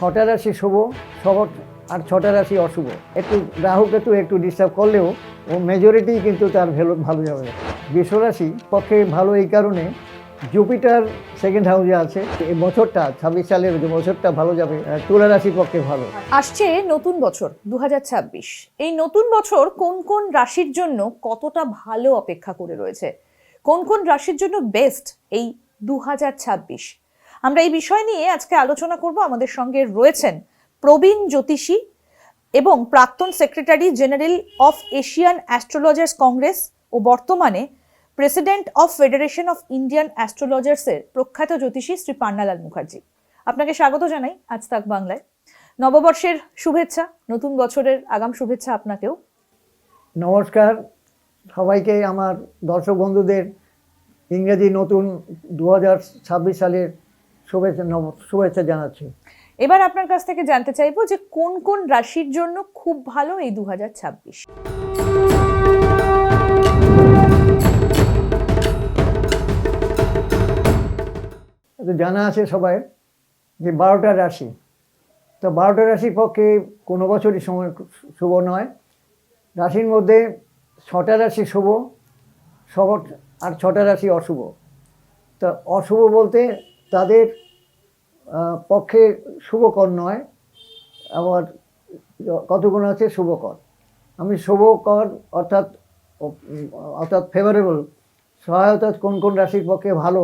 ছটা রাশি শুভ, সবর আর ছটা রাশি অশুভ। একটু রাহু কেতু একটু ডিস্টার্ব করলেও ও মেজরিটি কিন্তু তার ভালো যাবে। বৃষ রাশি পক্ষে ভালো এই কারণে জুপিটার সেকেন্ড হাউসে আছে। এই বছরটা 26 সালের যে বছরটা ভালো যাবে। তুলা রাশির পক্ষে ভালো। আসছে নতুন বছর 2026। এই নতুন বছর কোন কোন রাশির জন্য কতটা ভালো অপেক্ষা করে রয়েছে, কোন কোন রাশির জন্য বেস্ট এই 2026, আমরা এই বিষয় নিয়ে আজকে আলোচনা করব। আমাদের সঙ্গে রয়েছেন প্রবীণ জ্যোতিষী এবং প্রাক্তন secretary general of Asian astrologers congress ও বর্তমানে president of federation of Indian অ্যাস্ট্রোলজার্সের প্রখ্যাত জ্যোতিষী শ্রী পান্নালাল মুখার্জি। আপনাকে স্বাগত জানাই আজ তাক বাংলায়। নববর্ষের শুভেচ্ছা, নতুন বছরের আগাম শুভেচ্ছা আপনাকেও। নমস্কার সবাইকে, আমার দর্শক বন্ধুদের ইংরেজি নতুন 2026 সালের শুভেচ্ছা জানাচ্ছি। এবার আপনার কাছ থেকে জানতে চাইবো যে কোন কোন রাশির জন্য খুব ভালো এই 2026। জানা আছে সবাই যে 12টা রাশি, তো 12টা রাশির পক্ষে কোনো বছরই সময় শুভ নয়। রাশির মধ্যে 6টা রাশি শুভ, সবর আর 6টা রাশি অশুভ। তা অশুভ বলতে তাদের পক্ষে শুভকর নয়, আবার কতগুলো আছে শুভকর। আমি শুভকর অর্থাৎ ফেভারেবল সহায়তা কোন কোন রাশির পক্ষে ভালো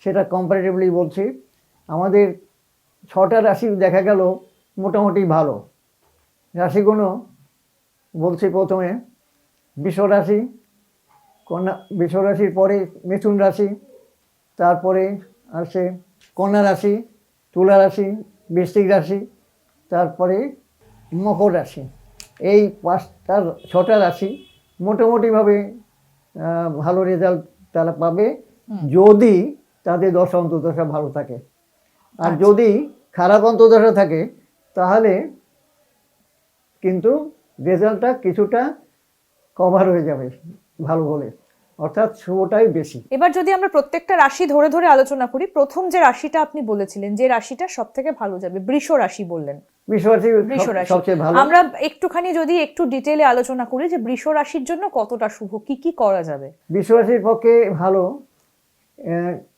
সেটা কম্পারেটিভলি বলছি। আমাদের 6টা রাশি দেখা গেল মোটামুটি ভালো। রাশিগুলো বলছি প্রথমে বৃষ রাশি, বৃষ রাশির পরে মিথুন রাশি, তারপরে আসে কন্যা রাশি, তুলা রাশি, বৃশ্চিক রাশি, তারপরে মকর রাশি। এই 6টা রাশি মোটামুটিভাবে ভালো রেজাল্ট তারা পাবে যদি তাদের দশা অন্তর্দশা ভালো থাকে। আর যদি খারাপ অন্তর্দশা থাকে তাহলে কিন্তু রেজাল্টটা কিছুটা কভার হয়ে যাবে ভালো বলে, অর্থাৎ শুভটাই বেশি। এবার যদি আমরা প্রত্যেকটা রাশি ধরে ধরে আলোচনা করি, প্রথম যে রাশিটা আপনি বলেছিলেন যে রাশিটা সব থেকে ভালো যাবে, বৃষ রাশি বললেন। বৃষ রাশি সবচেয়ে ভালো। আমরা একটুখানি যদি একটু ডিটেইলে আলোচনা করি যে বৃষ রাশির জন্য কতটা শুভ, কি কি করা যাবে। বৃষ রাশির পক্ষে ভালো,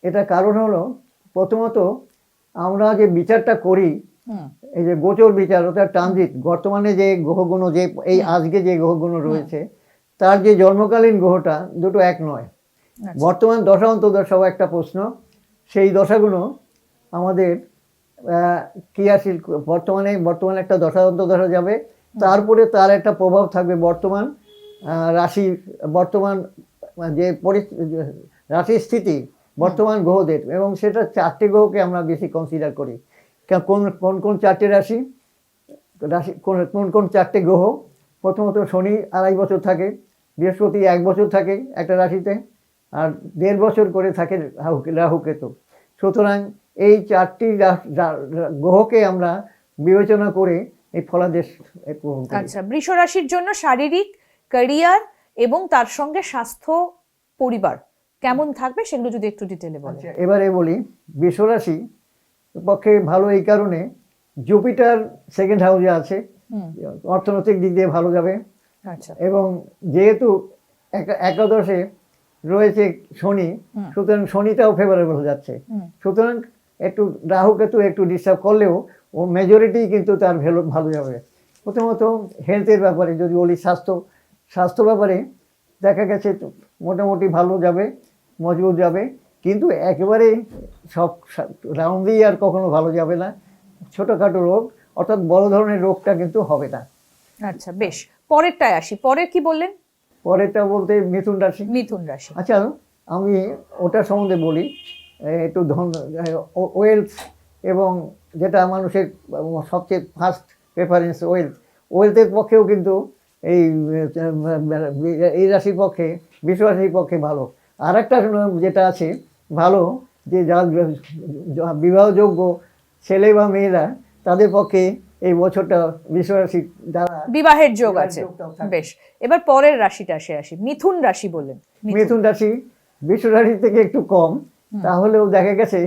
এটা কারণ হলো প্রথমত আমরা যে বিচারটা করি, এই যে গোচর বিচার অর্থাৎ ট্রানজিট, বর্তমানে যে গ্রহগুণ, যে এই আজকে যে গ্রহগুণ রয়েছে তার যে জন্মকালীন গ্রহটা দুটো এক নয়। বর্তমান দশা অন্তর্দশাও একটা প্রশ্ন। সেই দশাগুলো আমাদের ক্রিয়াশীল, বর্তমানে একটা দশা অন্তর্দশা যাবে, তারপরে তার একটা প্রভাব থাকবে বর্তমান রাশি, বর্তমান যে রাশির স্থিতি, বর্তমান গ্রহদের, এবং সেটা 4টে গ্রহকে আমরা বেশি কনসিডার করি। কোন কোন 4টে রাশি, কোন কোন 4টে গ্রহ। প্রথমত শনি 2.5 বছর থাকে, বৃহস্পতি 1 বছর থাকে একটা রাশিতে, আর 1.5 বছর করে থাকে রাহু কেতু। সুতরাং এই 4টি গ্রহকে আমরা বিবেচনা করে এই ফলাদেশ। আচ্ছা, বৃষ রাশির জন্য শারীরিক, ক্যারিয়ার এবং তার সঙ্গে স্বাস্থ্য, পরিবার কেমন থাকবে সেগুলো যদি একটু ডিটেইলে বলেন। এবারে বলি, বৃষ রাশি পক্ষে ভালো এই কারণে জুপিটার সেকেন্ড হাউসে আছে, অর্থনৈতিক দিক দিয়ে ভালো যাবে। আচ্ছা, এবং যেহেতু একাদশে রয়েছে শনি, সুতরাং শনিটাও ফেভারেবল যাচ্ছে। সুতরাং একটু রাহু কেতু একটু ডিস্টার্ব করলেও ও মেজরিটি কিন্তু তার ভালো যাবে। প্রথমত হেলথের ব্যাপারে যদি বলি, স্বাস্থ্য ব্যাপারে দেখা গেছে মোটামুটি ভালো যাবে, মজবুত যাবে, কিন্তু একেবারে সব রাউন্ডেই আর কখনো ভালো যাবে না। ছোটোখাটো রোগ অর্থাৎ বড় ধরনের রোগটা কিন্তু হবে না। আচ্ছা, বেশ, পরেরটায় আসি। পরের কি বললেন? পরেরটা বলতে মিথুন রাশি। মিথুন রাশি, আচ্ছা, আমি ওটা সম্বন্ধে বলি একটু। ওয়েলথ, এবং যেটা মানুষের সবচেয়ে ফার্স্ট প্রেফারেন্স ওয়েলথের পক্ষেও কিন্তু এই রাশির পক্ষে, বৃষ রাশির পক্ষে ভালো। আর একটা যেটা আছে ভালো, যে যার বিবাহযোগ্য ছেলে বা মেয়েরা, তাদের পক্ষে এই বছরটা বৃষ রাশি দ্বারা বিবাহের যোগ আছে। বেশ, এবার পরের রাশিটা আসি। মিথুন রাশি বললেন। মিথুন রাশি বৃষ রাশি থেকে একটু কম, তাহলেও দেখা গেছে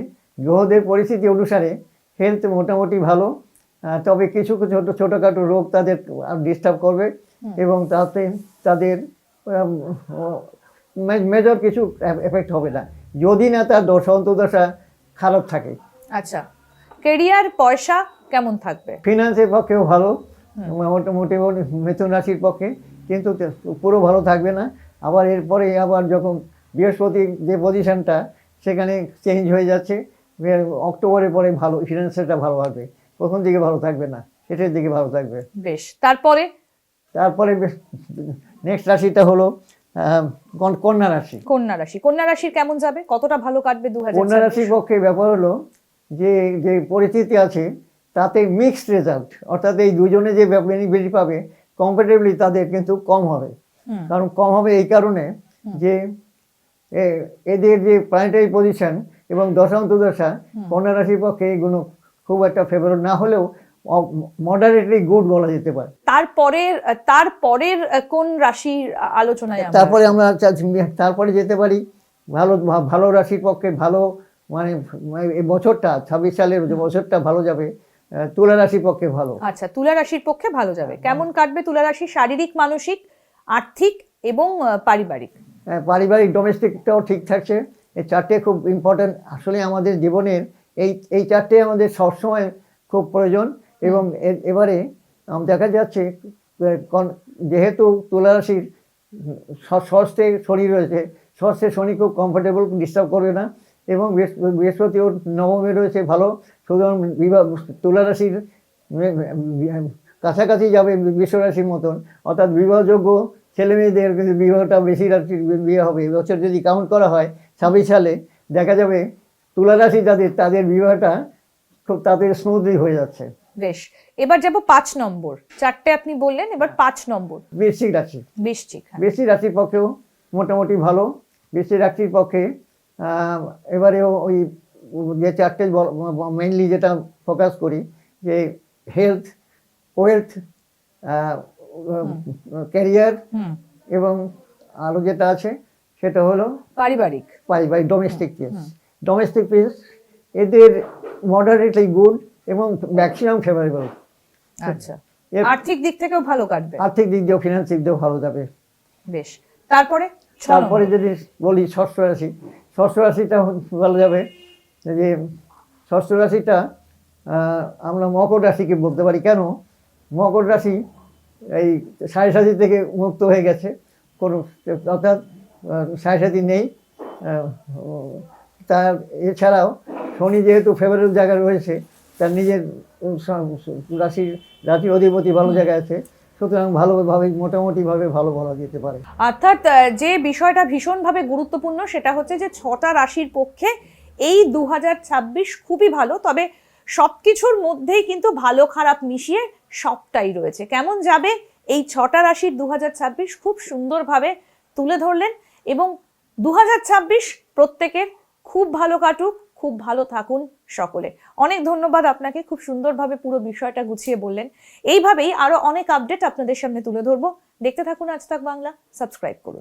গ্রহদের পরিস্থিতি অনুসারে হেলথ মোটামুটি ভালো, তবে কিছু ছোটোখাটো রোগ তাদের ডিস্টার্ব করবে এবং তাতে তাদের মেজর কিছু এফেক্ট হবে না, যদি না তার দশা অন্তর্দশা খারাপ থাকে। আচ্ছা, কেরিয়ার, পয়সা কেমন থাকবে? ফিনান্সের পক্ষেও ভালো, মোটামুটি মিথুন রাশির পক্ষে, কিন্তু পুরো ভালো থাকবে না। আবার এরপরে আবার যখন বৃহস্পতির যে পজিশনটা সেখানে চেঞ্জ হয়ে যাচ্ছে, অক্টোবরের পরে ভালো ফিনান্সিয়ালটা ভালো হবে, প্রথম দিকে ভালো থাকবে না, শেষের দিকে ভালো থাকবে। বেশ, তারপরে নেক্সট রাশিটা হলো কন্যা রাশি। কন্যা রাশি, কন্যা রাশির কেমন যাবে, কতটা ভালো কাটবে 2026? কন্যা রাশির পক্ষে ব্যাপার হলো যে যে পরিস্থিতি আছে তাতে মিক্সড রেজাল্ট, অর্থাৎ এই দুজনে যে বেনিফিট পাবে কম্পারেটিভলি তাদের কিন্তু কম হবে। কারণ কম হবে এই কারণে যে এদের যে প্ল্যানেটারি পজিশন এবং দশা অন্তর্দশা কন্যা রাশির পক্ষে এগুলো খুব একটা ফেভারেবল না হলেও মডারেটলি গুড বলা যেতে পারে। তারপরের কোন রাশির আলোচনায় আমরা তারপরে আমরা তারপরে যেতে পারি ভালো রাশির পক্ষে ভালো, মানে এই বছরটা 26 সালের যে বছরটা ভালো যাবে তুলা রাশির পক্ষে ভালো। আচ্ছা, তুলা রাশির পক্ষে ভালো যাবে। কেমন কাটবে তুলা রাশি, শারীরিক, মানসিক, আর্থিক এবং পারিবারিক? পারিবারিক ডোমেস্টিকটাও ঠিক থাকছে। এই চারটে খুব ইম্পর্ট্যান্ট, আসলে আমাদের জীবনের এই চারটে আমাদের সবসময় খুব প্রয়োজন। এবং এবারে দেখা যাচ্ছে যেহেতু তুলা রাশির ষষ্ঠে শনি রয়েছে, ষষ্ঠে শনি খুব কমফোর্টেবল, ডিস্টার্ব করবে না। এবং বৃহস্পতিও নবমে রয়েছে ভালো, সুতরাং তুলা রাশির কাছাকাছি যাবে বৃষ রাশির মতন, অর্থাৎ বিবাহযোগ্য ছেলে মেয়েদের কিন্তু বিবাহটা বেশি রাশির বিয়ে হবে। এবছর যদি কাউন্ট করা হয় 26 সালে দেখা যাবে তুলা রাশি তাদের বিবাহটা খুব তাদের স্মুথলি হয়ে যাচ্ছে। বেশ, এবার যাব 5 নম্বর। চারটে আপনি বললেন, এবার 5 নম্বর বৃশ্চিক রাশি। বৃশ্চিক, বৃশ্চিক রাশির পক্ষেও মোটামুটি ভালো। বৃশ্চিক রাশির পক্ষে এবারেও ওই যে চারটে মেইনলি যেটা ফোকাস করি যে হেলথ, ওয়েলথ, ক্যারিয়ার এবং আরও যেটা আছে সেটা হলো পারিবারিক ডোমেস্টিক পিস। ডোমেস্টিক পিস এদের মডারেটলি গুড এবং ম্যাক্সিমাম ফেভারেবল। আচ্ছা, আর্থিক দিক থেকেও ভালো কাটবে, আর্থিক দিক দিয়েও ফিনান্সিক দিয়েও ভালো যাবে। বেশ, তারপরে যদি বলি ষষ্ঠ রাশি, ষষ্ঠ রাশিটা ভালো যাবে। যে ষষ্ঠ রাশিটা আমরা মকর রাশিকে বলতে পারি। কেন? মকর রাশি এই সাড়ে সাথী থেকে মুক্ত হয়ে গেছে, কোনো অর্থাৎ সাড়ে সাথী নেই। তার এছাড়াও শনি যেহেতু ফেভারেবল জায়গায় রয়েছে, তার নিজের রাশির অধিপতি ভালো জায়গায় আছে, সুতরাং ভালোভাবে মোটামুটিভাবে ভালো বলা যেতে পারে। অর্থাৎ যে বিষয়টা ভীষণভাবে গুরুত্বপূর্ণ সেটা হচ্ছে যে 6টা রাশির পক্ষে এই 2026 খুবই ভালো, তবে সবকিছুর মধ্যেই কিন্তু ভালো খারাপ মিশিয়ে সবটাই রয়েছে। কেমন যাবে এই 6টা রাশির 2026 খুব সুন্দরভাবে তুলে ধরলেন। এবং 2026 প্রত্যেকের খুব ভালো কাটুক, খুব ভালো থাকুন সকলে। অনেক ধন্যবাদ আপনাকে, খুব সুন্দরভাবে পুরো বিষয়টা গুছিয়ে বললেন। এইভাবেই আরো অনেক আপডেট আপনাদের সামনে তুলে ধরবো। দেখতে থাকুন আজ তাক বাংলা, সাবস্ক্রাইব করুন।